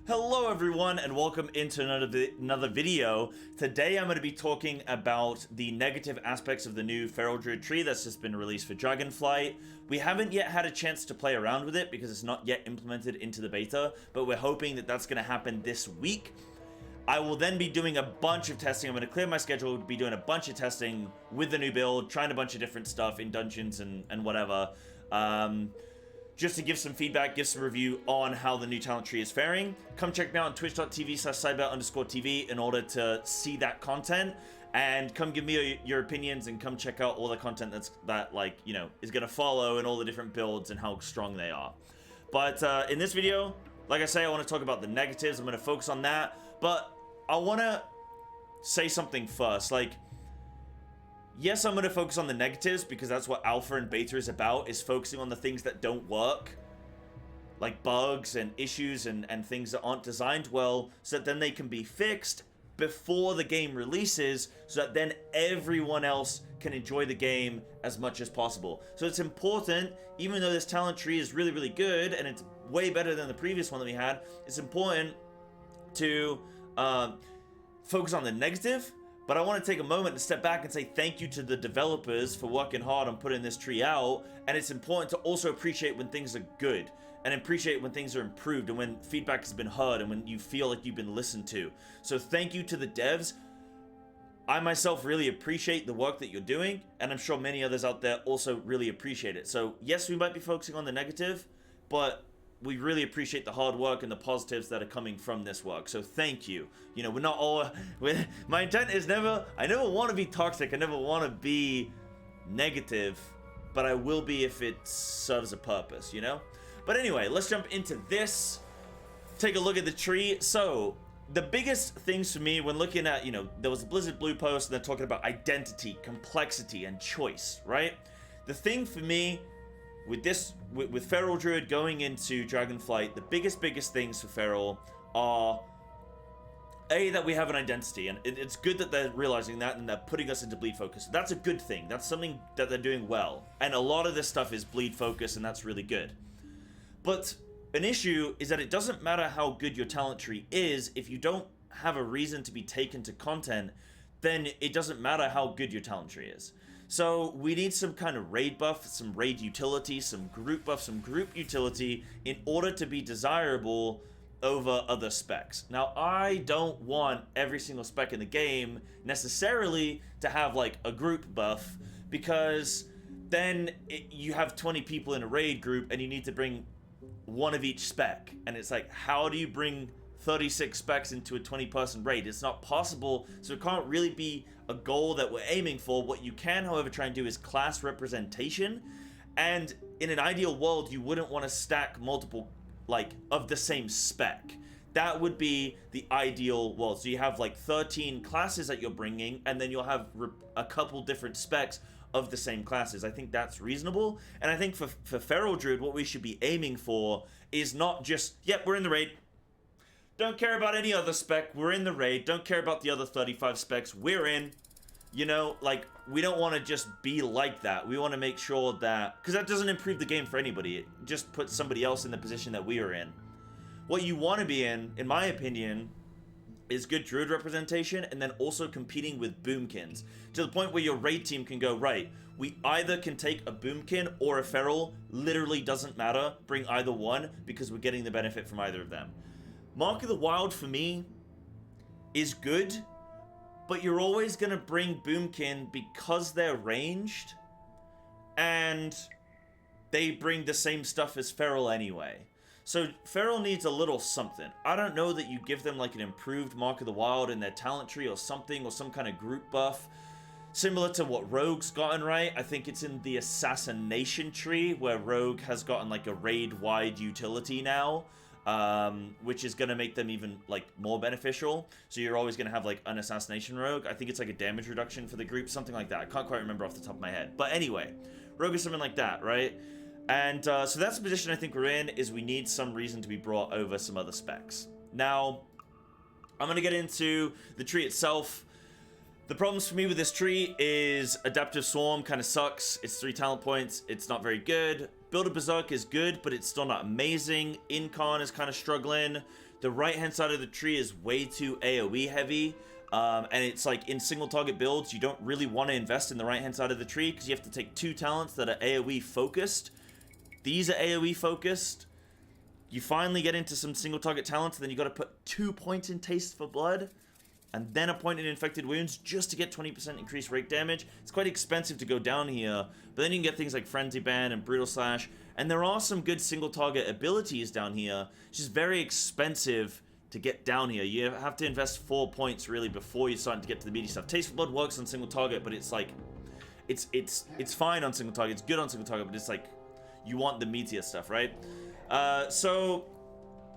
Hello everyone and welcome into another video. Today I'm going to be talking about the negative aspects of the new Feral Druid tree that's just been released for Dragonflight. We haven't yet had a chance to play around with it because it's not yet implemented into the beta, but we're hoping that that's going to happen this week. I will then be doing a bunch of testing. I'm going to clear my schedule, be doing a bunch of testing with the new build, trying a bunch of different stuff in dungeons and whatever. Just to give some feedback, give some review on how the new talent tree is faring. Come check me out on twitch.tv/Psybearslat_TV in order to see that content. And come give me your opinions and come check out all the content is gonna follow and all the different builds and how strong they are. But in this video, like I say, I want to talk about the negatives. I'm gonna focus on that. But I wanna say something first. Yes, I'm going to focus on the negatives because that's what alpha and beta is about, is focusing on the things that don't work, like bugs and issues and things that aren't designed well, so that then they can be fixed before the game releases, so that then everyone else can enjoy the game as much as possible. So it's important, even though this talent tree is really, really good, and it's way better than the previous one that we had, it's important to focus on the negative. But I want to take a moment to step back and say thank you to the developers for working hard on putting this tree out. And it's important to also appreciate when things are good and appreciate when things are improved and when feedback has been heard and when you feel like you've been listened to. So thank you to the devs. I myself really appreciate the work that you're doing, and I'm sure many others out there also really appreciate it. So yes, we might be focusing on the negative, but we really appreciate the hard work and the positives that are coming from this work. So thank you. You know, we're not all... my intent is I never want to be toxic. I never want to be negative. But I will be if it serves a purpose, you know? But anyway, let's jump into this. Take a look at the tree. So, the biggest things for me when looking at, there was a Blizzard Blue post and they're talking about identity, complexity, and choice, right? The thing for me... With Feral Druid going into Dragonflight, the biggest things for Feral are that we have an identity, and it's good that they're realizing that and they're putting us into bleed focus. That's a good thing. That's something that they're doing well, and a lot of this stuff is bleed focus, and that's really good. But an issue is that it doesn't matter how good your talent tree is if you don't have a reason to be taken to content. Then it doesn't matter how good your talent tree is. So we need some kind of raid buff, some raid utility, some group buff, some group utility in order to be desirable over other specs. Now, I don't want every single spec in the game necessarily to have like a group buff, because then you have 20 people in a raid group and you need to bring one of each spec. And it's like, how do you bring 36 specs into a 20-person raid? It's not possible, so it can't really be a goal that we're aiming for. What you can, however, try and do is class representation, and in an ideal world, you wouldn't want to stack multiple, of the same spec. That would be the ideal world. So you have, 13 classes that you're bringing, and then you'll have a couple different specs of the same classes. I think that's reasonable, and I think for Feral Druid, what we should be aiming for is not just, yep, we're in the raid, don't care about any other spec, we're in the raid, don't care about the other 35 specs, we're in. We don't want to just be like that. We want to make sure that, because that doesn't improve the game for anybody, it just puts somebody else in the position that we are in. What you want to be in my opinion, is good druid representation, and then also competing with boomkins, to the point where your raid team can go, right, we either can take a boomkin or a feral, literally doesn't matter, bring either one, because we're getting the benefit from either of them. Mark of the Wild, for me, is good, but you're always going to bring Boomkin because they're ranged, and they bring the same stuff as Feral anyway. So Feral needs a little something. I don't know that you give them an improved Mark of the Wild in their talent tree or something, or some kind of group buff, similar to what Rogue's gotten, right? I think it's in the Assassination tree, where Rogue has gotten a raid-wide utility now. Which is going to make them even, more beneficial. So you're always going to have, an Assassination Rogue. I think it's, a damage reduction for the group, something like that. I can't quite remember off the top of my head. But anyway, Rogue is something like that, right? And so that's the position I think we're in, is we need some reason to be brought over some other specs. Now, I'm going to get into the tree itself. The problems for me with this tree is Adaptive Swarm kind of sucks. It's 3 talent points. It's not very good. Build a Berserk is good, but it's still not amazing. Incarn is kind of struggling. The right-hand side of the tree is way too AoE heavy. And it's like in single target builds, you don't really want to invest in the right-hand side of the tree because you have to take 2 talents that are AoE focused. These are AoE focused. You finally get into some single target talents, and then you got to put 2 points in Taste for Blood, and then a point in Infected Wounds just to get 20% increased rake damage. It's quite expensive to go down here, but then you can get things like Frenzy Band and Brutal Slash, and there are some good single target abilities down here. It's just very expensive to get down here. You have to invest 4 points really before you're starting to get to the meaty stuff. Taste for Blood works on single target, but it's like, it's fine on single target, it's good on single target, but it's like, you want the meatier stuff, right? So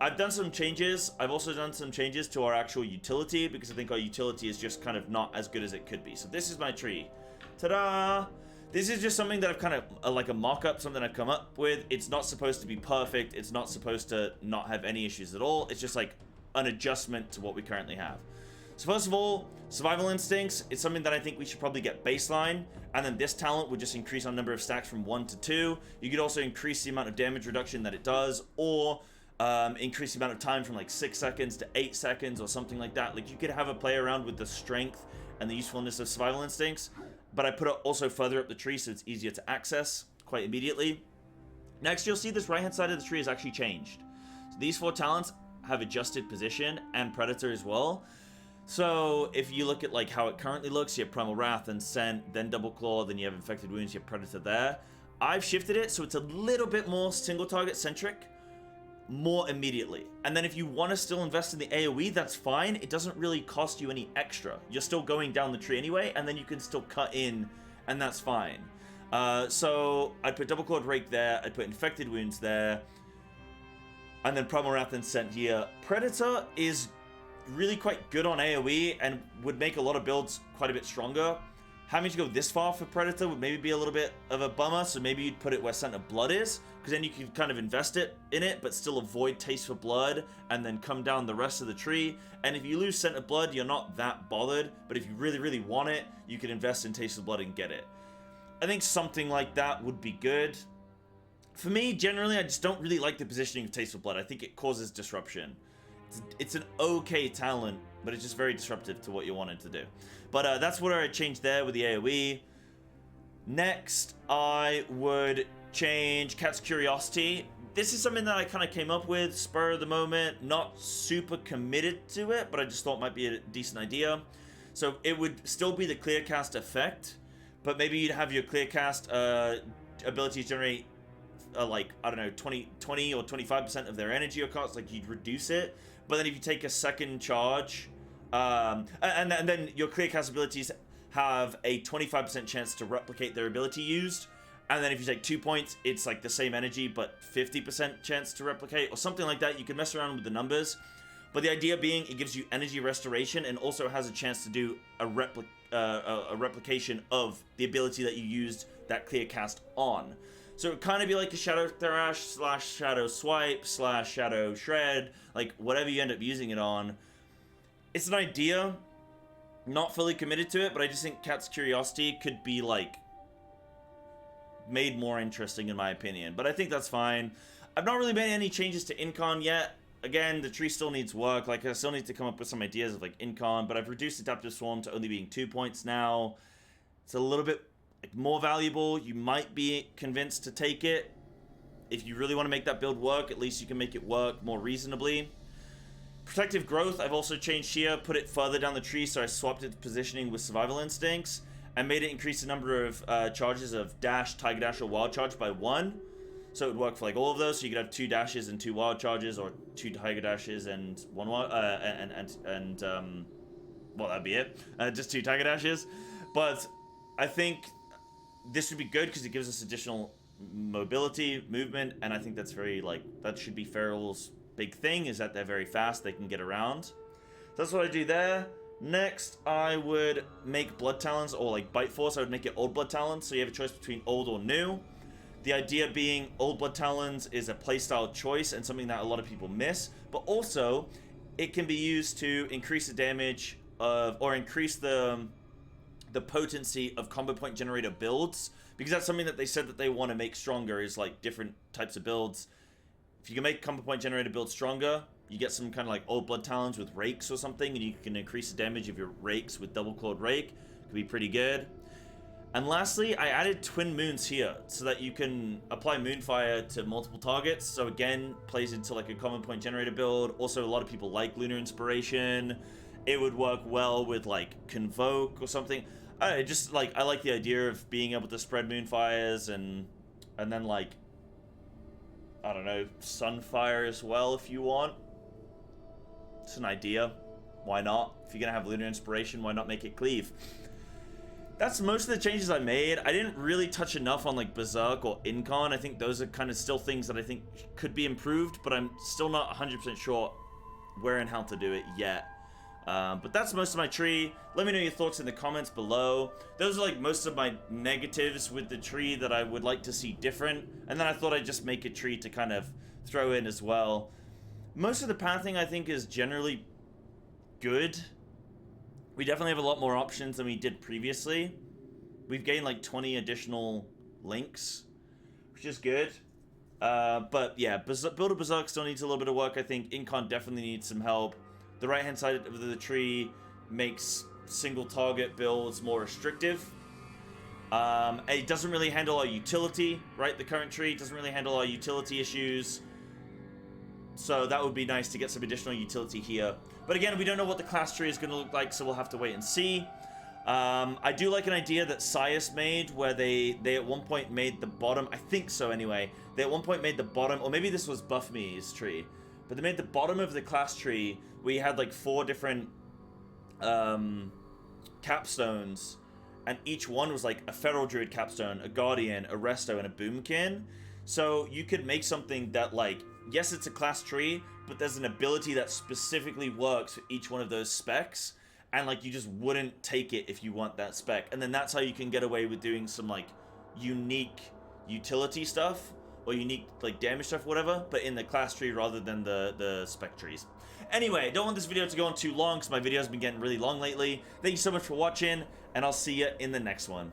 I've done some changes. I've also done some changes to our actual utility because I think our utility is just kind of not as good as it could be. So this is my tree. Ta-da! This is just something that I've kind of, like a mock-up, something I've come up with. It's not supposed to be perfect. It's not supposed to not have any issues at all. It's just like an adjustment to what we currently have. So first of all, Survival Instincts is something that I think we should probably get baseline, and then this talent would just increase our number of stacks from 1 to 2. You could also increase the amount of damage reduction that it does, or increase the amount of time from like 6 seconds to 8 seconds or something like that. Like you could have a play around with the strength and the usefulness of Survival Instincts, but I put it also further up the tree so it's easier to access quite immediately. Next, you'll see this right-hand side of the tree has actually changed. So these 4 talents have adjusted position and Predator as well. So if you look at like how it currently looks, you have Primal Wrath, then Scent, then Double Claw, then you have Infected Wounds, you have Predator there. I've shifted it so it's a little bit more single target centric, more immediately. And then if you want to still invest in the AoE, that's fine. It doesn't really cost you any extra. You're still going down the tree anyway, and then you can still cut in, and that's fine. So I'd put Double Clawed Rake there, I'd put Infected Wounds there, and then Primal Wrath and Scent here. Predator is really quite good on AoE and would make a lot of builds quite a bit stronger. Having to go this far for Predator would maybe be a little bit of a bummer, so maybe you'd put it where Scent of Blood is, because then you can kind of invest in it, but still avoid Taste for Blood, and then come down the rest of the tree. And if you lose Scent of Blood, you're not that bothered, but if you really, really want it, you can invest in Taste of Blood and get it. I think something like that would be good. For me, generally, I just don't really like the positioning of Taste of Blood. I think it causes disruption. It's an okay talent, but it's just very disruptive to what you wanted to do. But that's what I changed there with the AoE. Next, I would change Cat's Curiosity. This is something that I kind of came up with, spur of the moment, not super committed to it, but I just thought might be a decent idea. So it would still be the clear cast effect, but maybe you'd have your clear cast abilities generate like, I don't know, 20 or 25% of their energy or cost, like you'd reduce it. But then if you take a second charge, and then your clear cast abilities have a 25% chance to replicate their ability used. And then if you take 2 points, it's like the same energy, but 50% chance to replicate or something like that. You can mess around with the numbers. But the idea being it gives you energy restoration and also has a chance to do a replication of the ability that you used that clear cast on. So it would kind of be like a Shadow Thrash / Shadow Swipe / Shadow Shred, like whatever you end up using it on. It's an idea, not fully committed to it, but I just think Cat's Curiosity could be like made more interesting in my opinion. But I think that's fine. I've not really made any changes to Incon yet. Again, the tree still needs work. Like I still need to come up with some ideas of like Incon, but I've reduced Adaptive Swarm to only being 2 points now. It's a little bit more valuable. You might be convinced to take it. If you really want to make that build work, at least you can make it work more reasonably. Protective Growth, I've also changed here, put it further down the tree, so I swapped its positioning with Survival Instincts, and made it increase the number of charges of Dash, Tiger Dash, or Wild Charge by 1. So it would work for like all of those, so you could have 2 dashes and 2 wild charges, or 2 Tiger Dashes and 1 wild, well, that'd be it. Just 2 Tiger Dashes. But I think this would be good because it gives us additional mobility, movement, and I think that's very, like, that should be Feral's big thing, is that they're very fast, they can get around. So that's what I do there. Next, I would make Blood Talons, or like Bite Force, I would make it Old Blood Talons, so you have a choice between old or new. The idea being Old Blood Talons is a playstyle choice and something that a lot of people miss, but also it can be used to increase the damage of, or increase the potency of combo point generator builds, because that's something that they said that they want to make stronger, is like different types of builds. If you can make combo point generator builds stronger, you get some kind of like old blood talons with rakes or something, and you can increase the damage of your rakes with double clawed rake. Could be pretty good. And lastly, I added twin moons here so that you can apply moonfire to multiple targets. So again, plays into like a common point generator build. Also, a lot of people like lunar inspiration. It would work well with like convoke or something. I just like, I like the idea of being able to spread moonfires and then like, I don't know, sunfire as well if you want. It's an idea. Why not? If you're gonna have lunar inspiration, why not make it cleave? That's most of the changes I made. I didn't really touch enough on like Berserk or Incon. I think those are kind of still things that I think could be improved, but I'm still not 100% sure where and how to do it yet. But that's most of my tree. Let me know your thoughts in the comments below. Those are like most of my negatives with the tree that I would like to see different. And then I thought I'd just make a tree to kind of throw in as well. Most of the pathing I think is generally good. We definitely have a lot more options than we did previously. We've gained like 20 additional links, which is good. But yeah, Build a Berserk still needs a little bit of work, I think. Incon definitely needs some help. The right-hand side of the tree makes single target builds more restrictive. It doesn't really handle our utility, right? The current tree doesn't really handle our utility issues. So that would be nice to get some additional utility here. But again, we don't know what the class tree is going to look like, so we'll have to wait and see. I do like an idea that Sias made, where they at one point made the bottom, I think so anyway, they at one point made the bottom, or maybe this was Buff Me's tree, but they made the bottom of the class tree, where you had like 4 different capstones, and each one was like a Feral Druid capstone, a Guardian, a Resto, and a Boomkin. So you could make something that like, yes, it's a class tree, but there's an ability that specifically works for each one of those specs, and like you just wouldn't take it if you want that spec. And then that's how you can get away with doing some like unique utility stuff or unique like damage stuff, whatever, but in the class tree rather than the spec trees. Anyway, don't want this video to go on too long because my video's been getting really long lately. Thank you so much for watching, and I'll see you in the next one.